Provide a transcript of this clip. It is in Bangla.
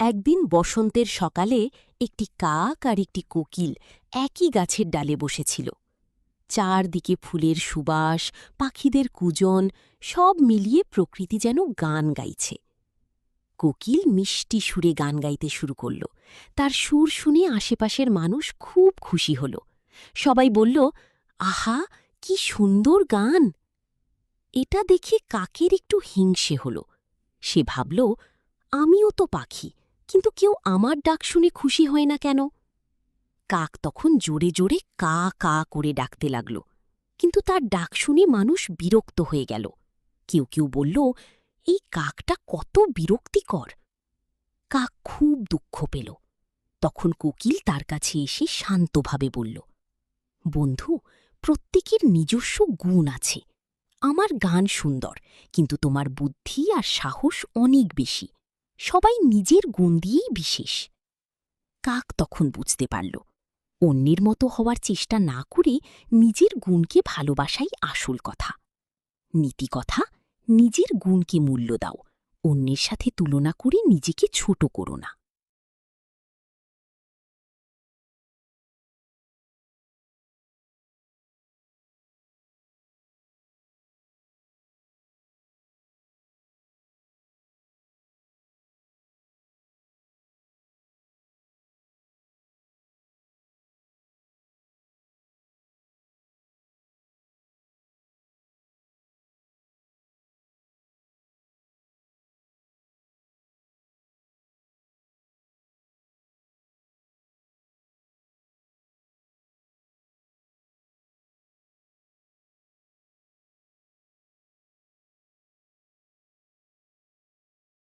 একদিন বসন্তের সকালে একটি কাক আর একটি কোকিল একই গাছের ডালে বসেছিল। চারদিকে ফুলের সুবাস, পাখিদের কুজন, সব মিলিয়ে প্রকৃতি যেন গান গাইছে। কোকিল মিষ্টি সুরে গান গাইতে শুরু করল। তার সুর শুনে আশেপাশের মানুষ খুব খুশি হল। সবাই বলল, আহা, কি সুন্দর গান! এটা দেখে কাকের একটু হিংসে হল। সে ভাবল, আমিও তো পাখি, কিন্তু কেউ আমার ডাক শুনে খুশি হয় না কেন? কাক তখন জোরে জোরে কা কা করে ডাকতে লাগল, কিন্তু তার ডাক শুনে মানুষ বিরক্ত হয়ে গেল। কেউ কেউ বলল, এই কাকটা কত বিরক্তিকর। কাক খুব দুঃখ পেল। তখন কোকিল তার কাছে এসে শান্তভাবে বলল, বন্ধু, প্রত্যেকের নিজস্ব গুণ আছে। আমার গান সুন্দর, কিন্তু তোমার বুদ্ধি আর সাহস অনেক বেশি। সবাই নিজের গুণ দিয়েই বিশেষ। কাক তখন বুঝতে পারল, অন্যের মতো হওয়ার চেষ্টা না করে নিজের গুণকে ভালোবাসাই আসল কথা। নীতিকথা, নিজের গুণকে মূল্য দাও, অন্যের সাথে তুলনা করে নিজেকে ছোট করো না।